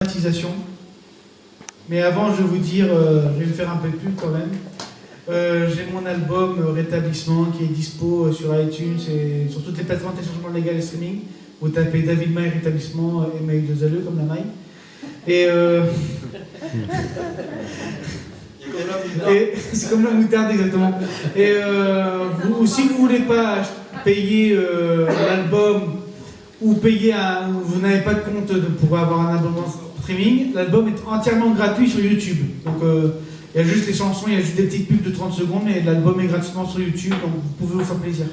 Automatisation. Mais avant, je vais vous dire, je vais me faire un peu de pub quand même. J'ai mon album Rétablissement qui est dispo sur iTunes et sur toutes les plateformes de téléchargement légal et streaming. Vous tapez David Maille Rétablissement, MAI2LE comme la maille. Et c'est comme la moutarde exactement. Et vous, si vous ne voulez pas payer l'album ou payer vous n'avez pas de compte pour avoir un abonnement streaming, l'album est entièrement gratuit sur YouTube. Donc il y a juste les chansons, il y a juste des petites pubs de 30 secondes, mais l'album est gratuitement sur YouTube, donc vous pouvez vous faire plaisir.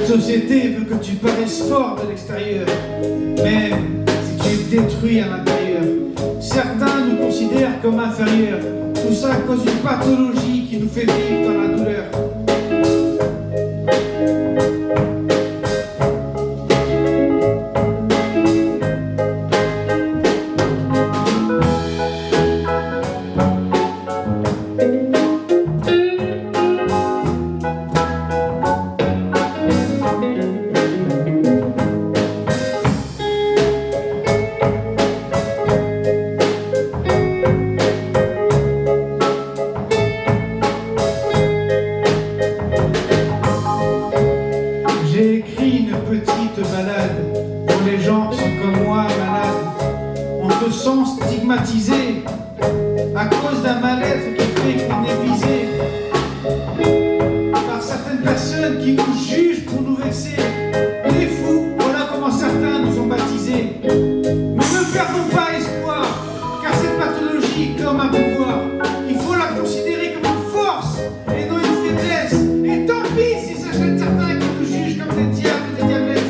La société veut que tu paraisses fort de l'extérieur, même si tu es détruit à l'intérieur. Certains nous considèrent comme inférieurs, tout ça à cause d'une pathologie qui nous fait vivre dans la douleur. J'ai écrit une petite balade dont les gens sont comme moi malades. On se sent stigmatisé à cause d'un mal-être qui fait qu'on est visé par certaines personnes qui nous jugent pour nous vexer. Les fous, voilà comment certains nous ont baptisés. Mais ne perdons pas espoir, car cette pathologie comme un pouvoir, il faut la considérer comme une force et non une faiblesse. Et tant pis si certains qui nous jugent comme des diables et des diablesses.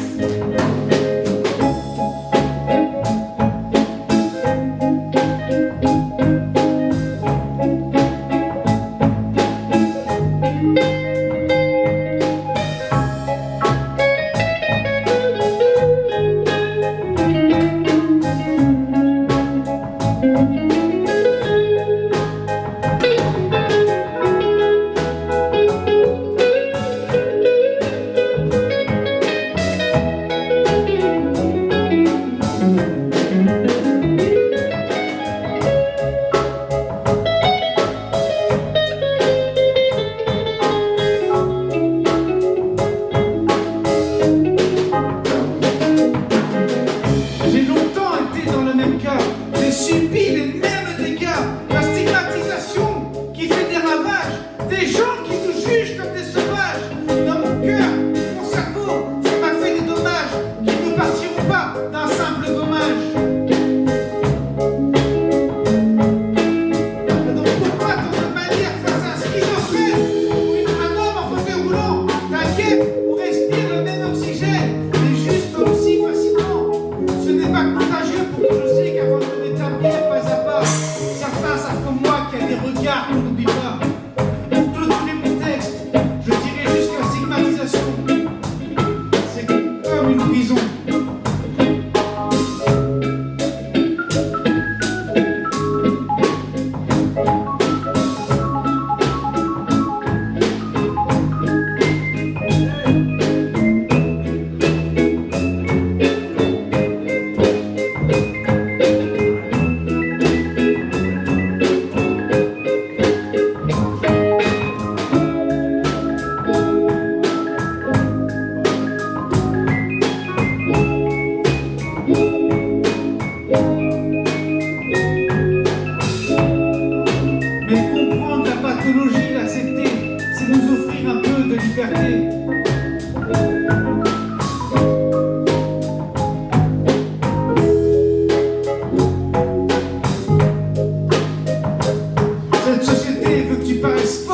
J'ai subi les mêmes dégâts, la stigmatisation qui fait des ravages, des gens qui nous jugent comme des sauvages. Dans mon cœur, mon cerveau, ça m'a fait des dommages qui ne partiront pas d'un simple gommage. Donc pourquoi tant de manière face à un schizophrène ou un homme en fauteuil roulant? T'inquiète, on respire le même oxygène, mais juste aussi facilement. Ce n'est pas contagieux pour que je sais qu'avant de m'établir pas à pas, certains savent comme moi qu'il y a des regards qu'on n'oublie pas. Pour clôturer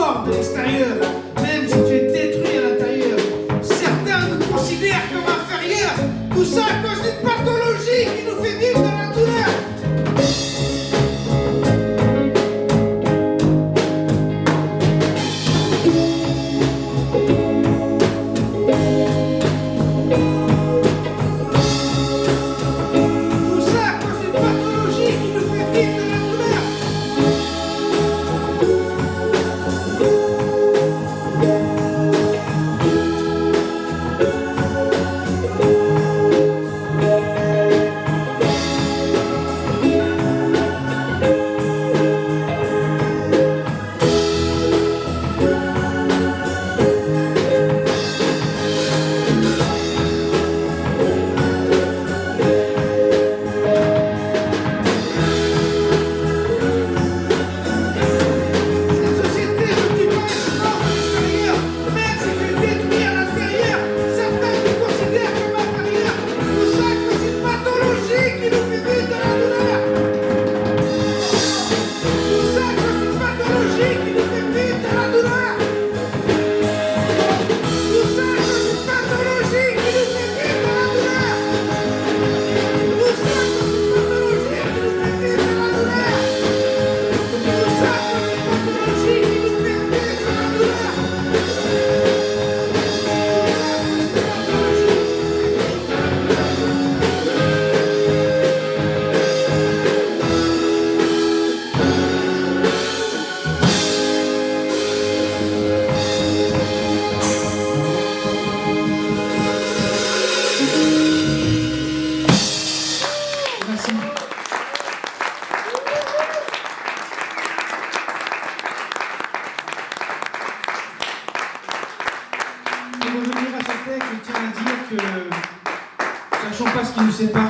fort de l'extérieur, même si tu es détruit à l'intérieur. Certains nous considèrent comme inférieurs, tout ça à cause d'une pathologie qui nous fait vivre dans la douleur.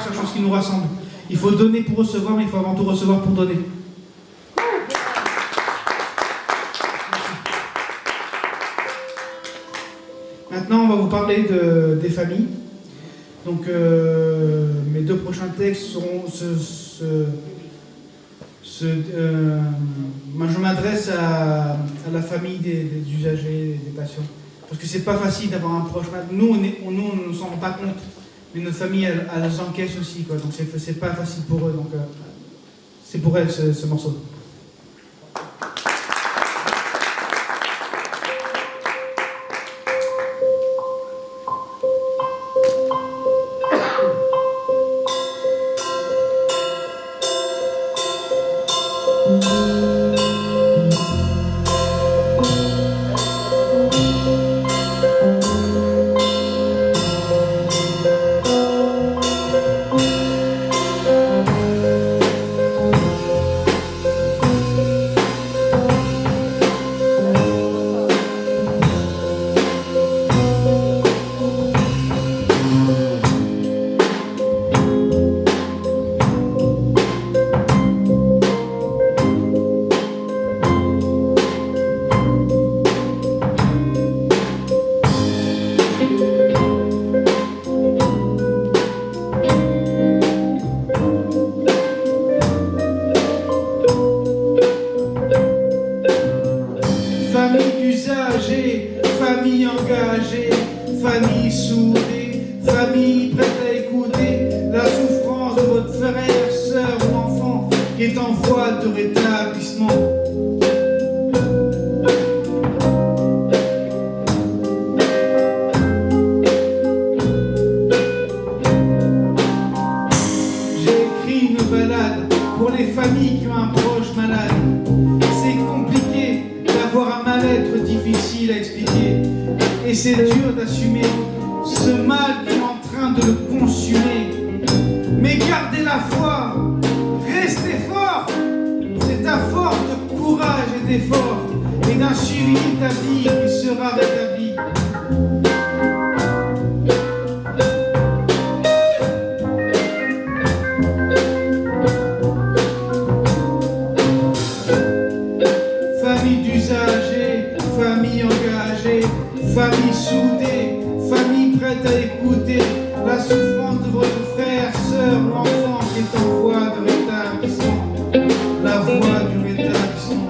Cherchons ce qui nous rassemble. Il faut donner pour recevoir, mais il faut avant tout recevoir pour donner. Maintenant, on va vous parler des familles. Donc, mes deux prochains textes seront... moi, je m'adresse à la famille des usagers, des patients. Parce que c'est pas facile d'avoir un proche malade. Nous, on ne s'en rend pas compte. Mais notre famille, elle encaisse aussi, quoi. Donc c'est pas facile pour eux. Donc c'est pour elle ce morceau. Famille engagée, famille soudée, famille prête à écouter la souffrance de votre frère, sœur ou enfant qui est en voie de rétablissement. J'ai écrit une ballade pour les familles qui ont un proche malade. C'est compliqué d'avoir un mal-être difficile à expliquer. Et c'est dur d'assumer ce mal qui est en train de le consumer. Mais gardez la foi, restez fort. C'est à force de courage et d'effort et d'un suivi établi qui sera rétabli. Famille d'usagers, famille engagée, famille soudée, famille prête à écouter la souffrance de votre frère, sœur ou enfant qui est en voie de rétablissement. La voie du rétablissement.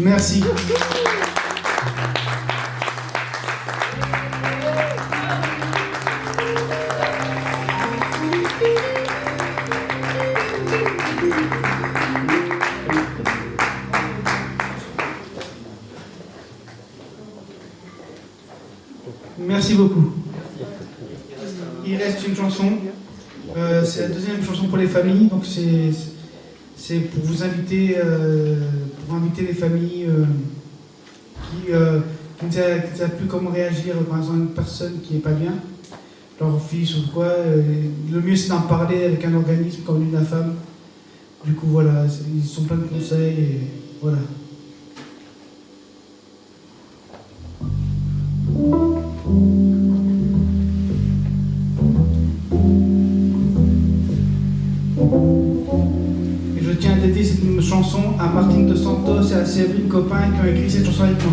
Merci. Merci beaucoup. Il reste une chanson. C'est la deuxième chanson pour les familles. Donc c'est pour vous inviter, pour inviter les familles qui ne savent plus comment réagir quand elles ont une personne qui n'est pas bien, leur fils ou quoi. Le mieux c'est d'en parler avec un organisme comme l'UNAFAM. Du coup voilà, ils sont plein de conseils et voilà. Et je tiens à dédier cette chanson à Martine de Santos et à Séverine Copain qui ont écrit cette chanson avec moi.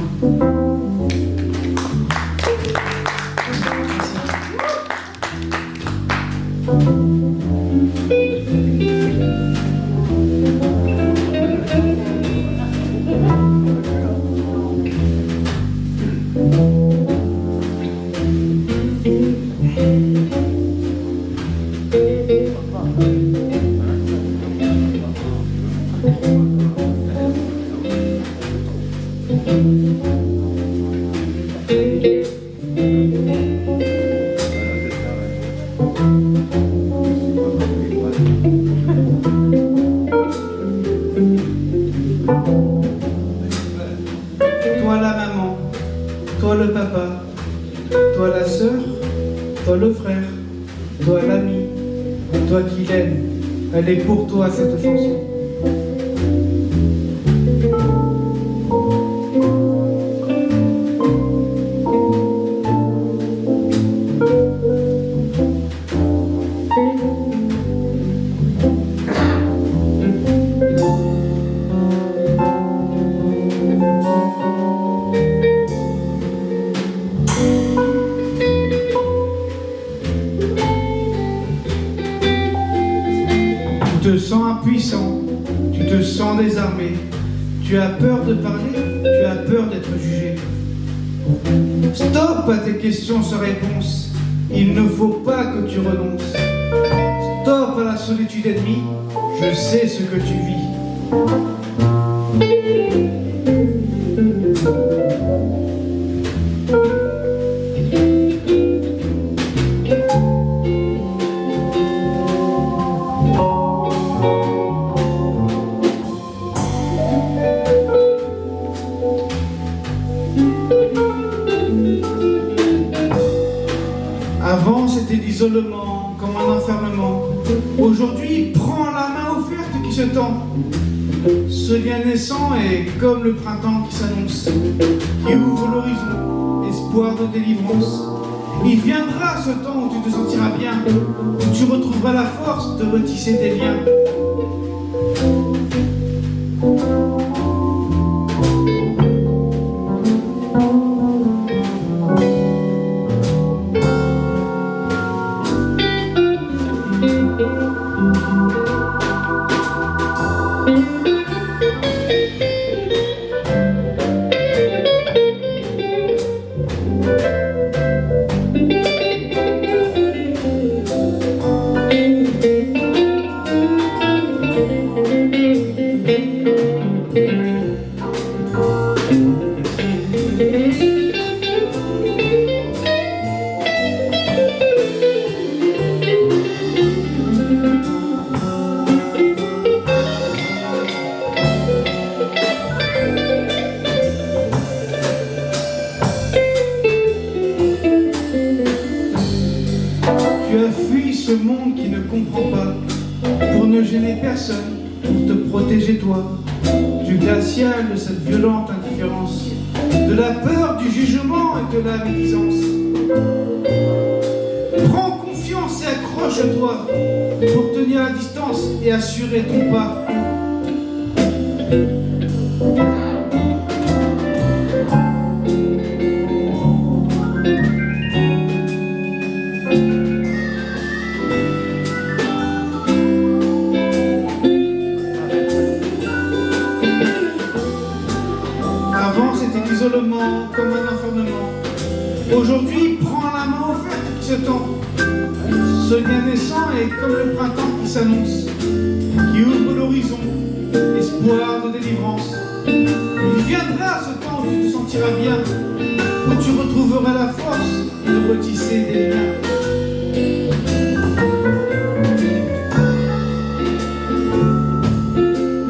Toi la maman, toi le papa, toi la sœur, toi le frère, toi l'ami, toi qui l'aimes, elle est pour toi cette chanson. Tu te sens impuissant, tu te sens désarmé, tu as peur de parler, tu as peur d'être jugé. Stop à tes questions sans réponse, il ne faut pas que tu renonces. Stop à la solitude ennemie, je sais ce que tu vis. Avant, c'était l'isolement, comme un enfermement. Aujourd'hui, prends la main offerte qui se tend. Ce lien naissant est comme le printemps qui s'annonce, qui ouvre l'horizon, espoir de délivrance. Il viendra ce temps où tu te sentiras bien, où tu retrouveras la force de retisser des liens. Tu as fui ce monde qui ne comprend pas, pour ne gêner personne, pour te protéger toi, du glacial de cette violente indifférence, de la peur du jugement et de la médisance. Prends confiance et accroche-toi pour tenir la distance et assurer ton pas. Avant, c'était l'isolement comme un enfermement. Aujourd'hui, prends la main offerte qui se tend. Ce lien naissant est comme le printemps qui s'annonce, qui ouvre l'horizon, espoir de délivrance. Il viendra ce temps où tu te sentiras bien, où tu retrouveras la force